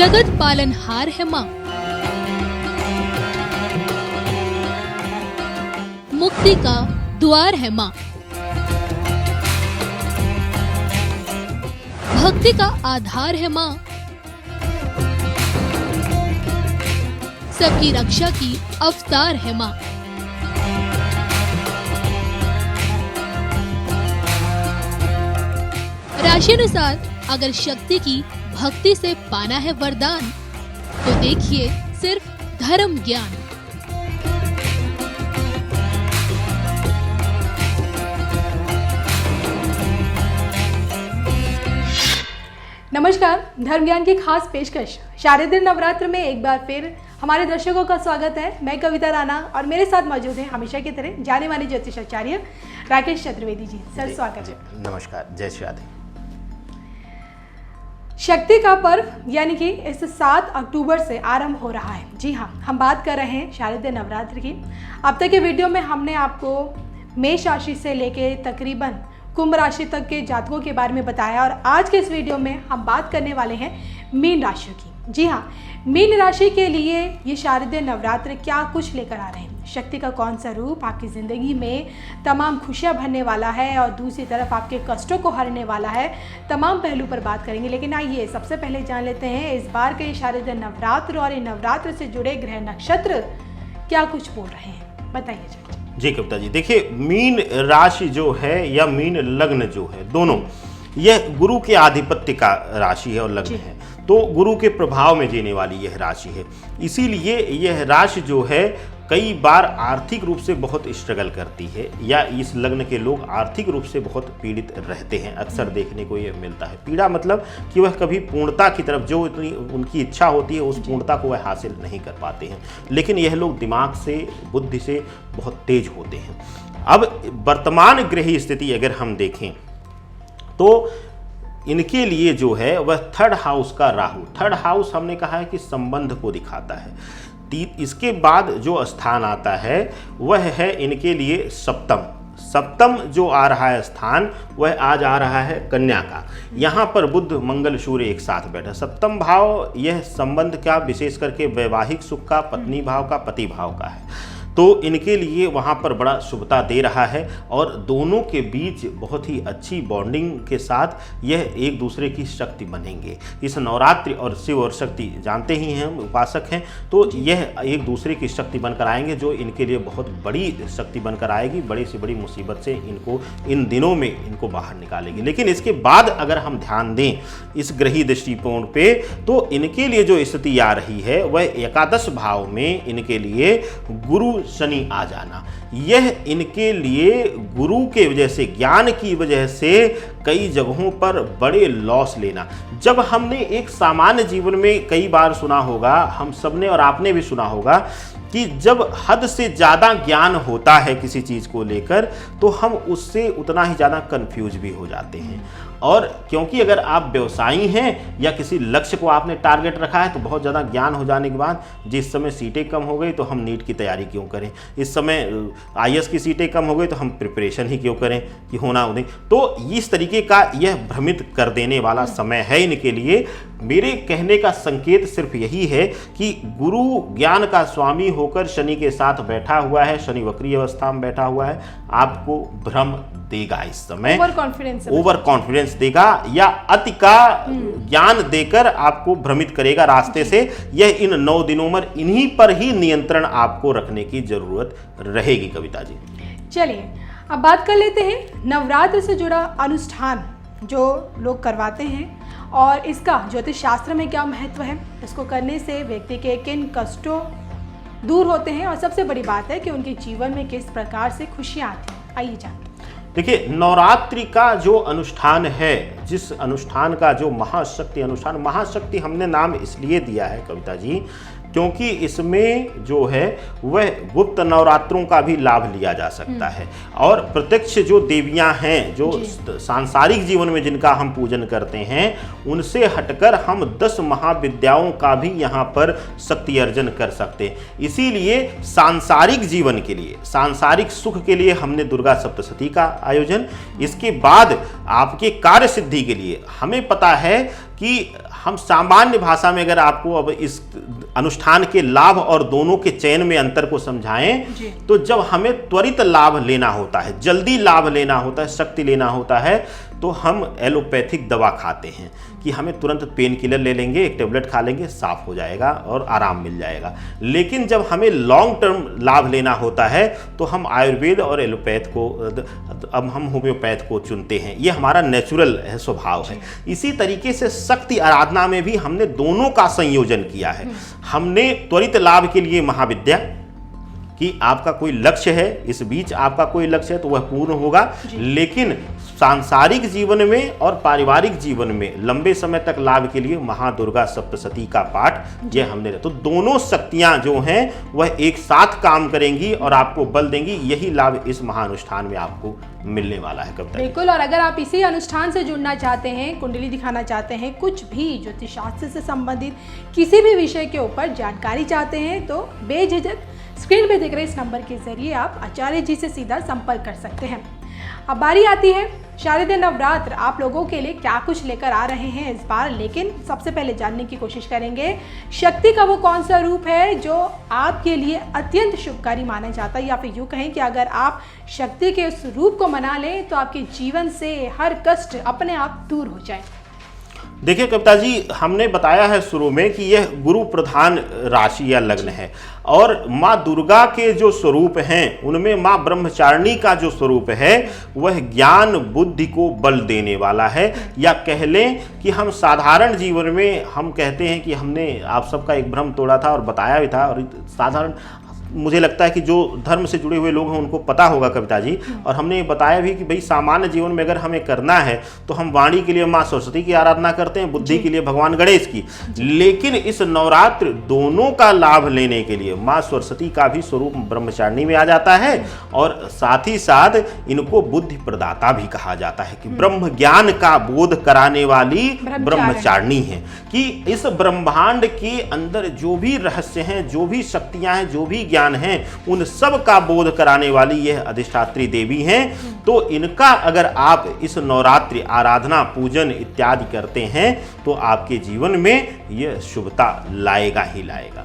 जगत पालनहार है माँ। मुक्ति का द्वार है माँ। भक्ति का आधार है माँ। सबकी रक्षा की अवतार है माँ। राशि अनुसार अगर शक्ति की भक्ति से पाना है वरदान तो देखिए सिर्फ धर्म ज्ञान। नमस्कार, धर्म ज्ञान की खास पेशकश शारदीय नवरात्र में एक बार फिर हमारे दर्शकों का स्वागत है। मैं कविता राणा और मेरे साथ मौजूद हैं हमेशा की तरह जाने माने ज्योतिषाचार्य राकेश चतुर्वेदी जी। सर स्वागत है। नमस्कार, जय श्री राधे। शक्ति का पर्व यानी कि इस 7 अक्टूबर से आरंभ हो रहा है। जी हाँ, हम बात कर रहे हैं शारदीय नवरात्र की। अब तक के वीडियो में हमने आपको मेष राशि से लेके तकरीबन कुंभ राशि तक के जातकों के बारे में बताया और आज के इस वीडियो में हम बात करने वाले हैं मीन राशि की। जी हाँ, मीन राशि के लिए ये शारदीय नवरात्र क्या कुछ लेकर आ रहे हैं, शक्ति का कौन सा रूप आपकी ज़िंदगी में तमाम खुशियाँ भरने वाला है और दूसरी तरफ आपके कष्टों को हरने वाला है, तमाम पहलू पर बात करेंगे। लेकिन आइए सबसे पहले जान लेते हैं इस बार के शारदीय नवरात्र और ये नवरात्र से जुड़े ग्रह नक्षत्र क्या कुछ बोल रहे हैं, बताइए जी कविता जी, देखिए मीन राशि जो है या मीन लग्न जो है, दोनों यह गुरु के आधिपत्य का राशि है और लग्न है, तो गुरु के प्रभाव में जीने वाली यह राशि है। इसीलिए यह राशि जो है कई बार आर्थिक रूप से बहुत स्ट्रगल करती है या इस लग्न के लोग आर्थिक रूप से बहुत पीड़ित रहते हैं। अक्सर देखने को यह मिलता है। पीड़ा मतलब कि वह कभी पूर्णता की तरफ जो इतनी उनकी इच्छा होती है उस पूर्णता को वह हासिल नहीं कर पाते हैं। लेकिन यह लोग दिमाग से, बुद्धि से बहुत तेज होते हैं। अब वर्तमान ग्रही स्थिति अगर हम देखें तो इनके लिए जो है वह 3rd हाउस का राहु, 3rd हाउस हमने कहा है कि संबंध को दिखाता है। इसके बाद जो स्थान आता है वह है इनके लिए सप्तम जो आ रहा है स्थान वह आज आ रहा है कन्या का। यहाँ पर बुध मंगल सूर्य एक साथ बैठा। सप्तम भाव यह संबंध का, विशेष करके वैवाहिक सुख का, पत्नी भाव का, पति भाव का है, तो इनके लिए वहाँ पर बड़ा शुभता दे रहा है और दोनों के बीच बहुत ही अच्छी बॉन्डिंग के साथ यह एक दूसरे की शक्ति बनेंगे। इस नवरात्रि और शिव और शक्ति जानते ही हैं, उपासक हैं, तो यह एक दूसरे की शक्ति बनकर आएंगे जो इनके लिए बहुत बड़ी शक्ति बनकर आएगी, बड़ी से बड़ी मुसीबत से इनको इन दिनों में इनको बाहर निकालेगी। लेकिन इसके बाद अगर हम ध्यान दें इस ग्रही दृष्टिकोण पे तो इनके लिए जो स्थिति आ रही है वह एकादश भाव में इनके लिए गुरु शनि आ जाना, यह इनके लिए गुरु के वजह से, ज्ञान की वजह से कई जगहों पर बड़े लॉस लेना। जब हमने एक सामान्य जीवन में कई बार सुना होगा, हम सबने और आपने भी सुना होगा कि जब हद से ज़्यादा ज्ञान होता है किसी चीज़ को लेकर तो हम उससे उतना ही ज़्यादा कंफ्यूज भी हो जाते हैं। और क्योंकि अगर आप व्यवसायी हैं या किसी लक्ष्य को आपने टारगेट रखा है तो बहुत ज़्यादा ज्ञान हो जाने के बाद जिस समय सीटें कम हो गई तो हम नीट की तैयारी क्यों करें, इस समय आईएएस की सीटें कम हो गई तो हम प्रिपरेशन ही क्यों करें कि होना नहीं। तो इस तरीके का यह भ्रमित कर देने वाला समय है इनके लिए। मेरे कहने का संकेत सिर्फ यही है कि गुरु ज्ञान का स्वामी होकर शनि के साथ बैठा हुआ है, शनि वक्री अवस्था में बैठा हुआ है, आपको भ्रम देगा। इस समय ओवर कॉन्फिडेंस देगा या अति का ज्ञान देकर आपको भ्रमित करेगा रास्ते से। यह इन 9 दिनों में इन्हीं पर ही नियंत्रण आपको रखने की जरूरत रहेगी। कविता जी, चलिए अब बात कर लेते हैं नवरात्र से जुड़ा अनुष्ठान जो लोग करवाते हैं और इसका ज्योतिष शास्त्र में क्या महत्व है, इसको करने से व्यक्ति के किन कष्टों दूर होते हैं और सबसे बड़ी बात है कि उनके जीवन में किस प्रकार से खुशियाँ आती हैं। आइए जानते हैं। देखिए, नवरात्रि का जो अनुष्ठान है, जिस अनुष्ठान का जो महाशक्ति अनुष्ठान, महाशक्ति हमने नाम इसलिए दिया है कविता जी क्योंकि इसमें जो है वह गुप्त नवरात्रों का भी लाभ लिया जा सकता है। और प्रत्यक्ष जो देवियां हैं, जो सांसारिक जीवन में जिनका हम पूजन करते हैं, उनसे हटकर हम 10 महाविद्याओं का भी यहाँ पर शक्ति अर्जन कर सकते हैं। इसीलिए सांसारिक जीवन के लिए, सांसारिक सुख के लिए हमने दुर्गा सप्तशती का आयोजन। इसके बाद आपके कार्य सिद्धि के लिए हमें पता है कि हम सामान्य भाषा में अगर आपको अब इस अनुष्ठान के लाभ और दोनों के चयन में अंतर को समझाएं, तो जब हमें त्वरित लाभ लेना होता है, जल्दी लाभ लेना होता है, शक्ति लेना होता है, तो हम एलोपैथिक दवा खाते हैं कि हमें तुरंत पेन किलर ले लेंगे, एक टेबलेट खा लेंगे, साफ हो जाएगा और आराम मिल जाएगा। लेकिन जब हमें लॉन्ग टर्म लाभ लेना होता है तो हम आयुर्वेद और एलोपैथ को, अब हम होम्योपैथ को चुनते हैं। ये हमारा नेचुरल स्वभाव है। इसी तरीके से शक्ति आराधना में भी हमने दोनों का संयोजन किया है। हमने त्वरित लाभ के लिए महाविद्या, कि आपका कोई लक्ष्य है, इस बीच आपका कोई लक्ष्य है तो वह पूर्ण होगा, लेकिन सांसारिक जीवन में और पारिवारिक जीवन में लंबे समय तक लाभ के लिए महादुर्गा सप्तशती का पाठ ये हमने, तो दोनों शक्तियां जो हैं वह एक साथ काम करेंगी और आपको बल देंगी। यही लाभ इस महानुष्ठान में आपको मिलने वाला है। कब तक? बिल्कुल। और अगर आप इसी अनुष्ठान से जुड़ना चाहते हैं, कुंडली दिखाना चाहते हैं, कुछ भी ज्योतिष शास्त्र से संबंधित किसी भी विषय के ऊपर जानकारी चाहते हैं, तो बेझिझक स्क्रीन पे दिख रहे इस नंबर के जरिए आप आचार्य जी से सीधा संपर्क कर सकते हैं। अब बारी आती है शारदीय नवरात्र आप लोगों के लिए क्या कुछ लेकर आ रहे हैं इस बार, लेकिन सबसे पहले जानने की कोशिश करेंगे शक्ति का वो कौन सा रूप है जो आपके लिए अत्यंत शुभकारी माना जाता है, या फिर यूँ कहें कि अगर आप शक्ति के उस रूप को मना लें तो आपके जीवन से हर कष्ट अपने आप दूर हो जाए। देखिए कविता जी, हमने बताया है शुरू में कि यह गुरु प्रधान राशि या लग्न है, और माँ दुर्गा के जो स्वरूप हैं उनमें माँ ब्रह्मचारिणी का जो स्वरूप है वह ज्ञान बुद्धि को बल देने वाला है। या कह लें कि हम साधारण जीवन में हम कहते हैं कि हमने आप सबका एक भ्रम तोड़ा था और बताया भी था, और साधारण मुझे लगता है कि जो धर्म से जुड़े हुए लोग हैं उनको पता होगा कविता जी, और हमने ये बताया भी कि भाई सामान्य जीवन में अगर हमें करना है तो हम वाणी के लिए माँ सरस्वती की आराधना करते हैं, बुद्धि के लिए भगवान गणेश की, लेकिन इस नवरात्र दोनों का लाभ लेने के लिए माँ सरस्वती का भी स्वरूप ब्रह्मचारिणी में आ जाता है, और साथ ही साथ इनको बुद्धि प्रदाता भी कहा जाता है कि ब्रह्म ज्ञान का बोध कराने वाली ब्रह्मचारिणी है, कि इस ब्रह्मांड के अंदर जो भी रहस्य हैं, जो भी शक्तियां हैं, जो भी ज्ञान हैं, उन सब का बोध कराने वाली यह अधिष्ठात्री देवी हैं। तो इनका अगर आप इस नवरात्रि आराधना पूजन इत्यादि करते हैं तो आपके जीवन में यह शुभता लाएगा ही लाएगा।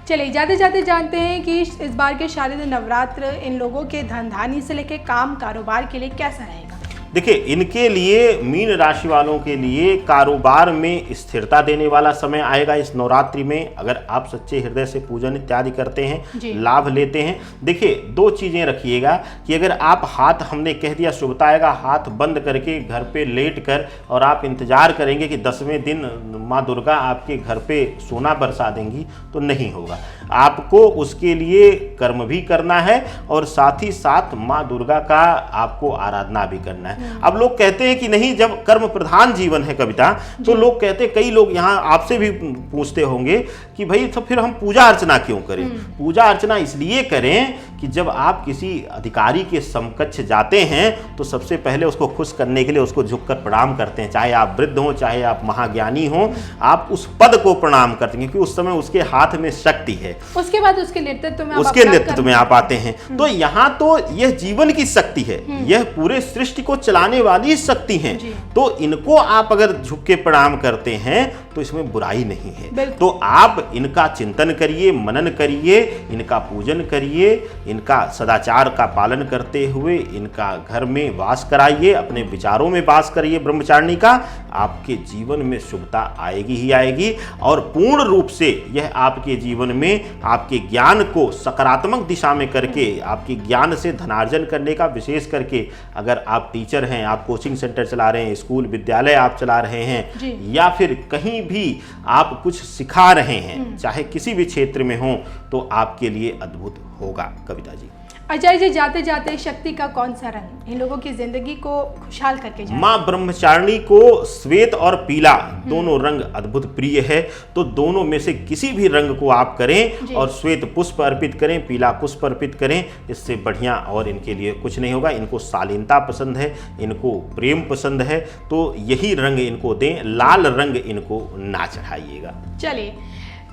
चलिए जाते जाते जानते हैं कि इस बार के शारदीय नवरात्र इन लोगों के धन धान्य से लेकर काम कारोबार के लिए कैसा रहेगा? देखिए, इनके लिए मीन राशि वालों के लिए कारोबार में स्थिरता देने वाला समय आएगा इस नवरात्रि में। अगर आप सच्चे हृदय से पूजन इत्यादि करते हैं, लाभ लेते हैं। देखिए, दो चीज़ें रखिएगा कि अगर आप हाथ, हमने कह दिया शुभता आएगा, हाथ बंद करके घर पे लेट कर और आप इंतजार करेंगे कि 10वें दिन माँ दुर्गा आपके घर पे सोना बरसा देंगी, तो नहीं होगा। आपको उसके लिए कर्म भी करना है और साथ ही साथ माँ दुर्गा का आपको आराधना भी करना है। अब लोग कहते हैं कि नहीं, जब कर्म प्रधान जीवन है कविता, तो लोग कहते हैं, कई लोग यहाँ आपसे भी पूछते होंगे कि भाई तो फिर हम पूजा अर्चना क्यों करें? पूजा अर्चना इसलिए करें कि जब आप किसी अधिकारी के समकक्ष जाते हैं तो सबसे पहले उसको खुश करने के लिए उसको झुककर प्रणाम करते हैं, चाहे आप वृद्ध हो, चाहे आप महाज्ञानी हो, आप उस पद को प्रणाम करते हैं क्योंकि उस समय उसके हाथ में शक्ति है। उसके बाद उसके नेतृत्व में आप आते हैं। तो यहाँ तो यह जीवन की शक्ति है, यह पूरे सृष्टि को चलाने वाली शक्ति है। तो इनको आप अगर झुक के प्रणाम करते हैं तो इसमें बुराई नहीं है। तो आप इनका चिंतन करिए, मनन करिए, इनका पूजन करिए, इनका सदाचार का पालन करते हुए इनका घर में वास कराइए, अपने विचारों में वास करिए ब्रह्मचारिणी का। आपके जीवन में शुभता आएगी ही आएगी, और पूर्ण रूप से यह आपके जीवन में आपके ज्ञान को सकारात्मक दिशा में करके, आपके ज्ञान से धनार्जन करने का, विशेष करके अगर आप टीचर हैं, आप कोचिंग सेंटर चला रहे हैं, स्कूल विद्यालय आप चला रहे हैं, या फिर कहीं भी आप कुछ सिखा रहे हैं, चाहे किसी भी क्षेत्र में हो, तो आपके लिए अद्भुत होगा कविता जी। आचार्य जी, जाते जाते शक्ति का कौन सा रंग इन लोगों की जिंदगी को खुशहाल करके जाए? माँ ब्रह्मचारिणी को श्वेत और पीला दोनों रंग अद्भुत प्रिय है, तो दोनों में से किसी भी रंग को आप करें और श्वेत पुष्प अर्पित करें, पीला पुष्प अर्पित करें, इससे बढ़िया और इनके लिए कुछ नहीं होगा। इनको शालीनता पसंद है, इनको प्रेम पसंद है, तो यही रंग इनको दें, लाल रंग इनको ना चढ़ाइएगा। चलिए,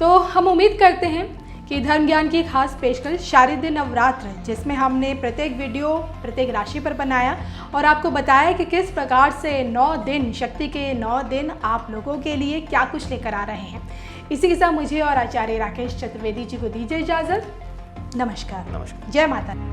तो हम उम्मीद करते हैं कि धर्म ज्ञान की खास पेशकश शारदीय नवरात्र, जिसमें हमने प्रत्येक वीडियो प्रत्येक राशि पर बनाया और आपको बताया कि किस प्रकार से 9 दिन, शक्ति के 9 दिन आप लोगों के लिए क्या कुछ लेकर आ रहे हैं। इसी के साथ मुझे और आचार्य राकेश चतुर्वेदी जी को दीजिए इजाजत। नमस्कार। नमस्कार। जय माता।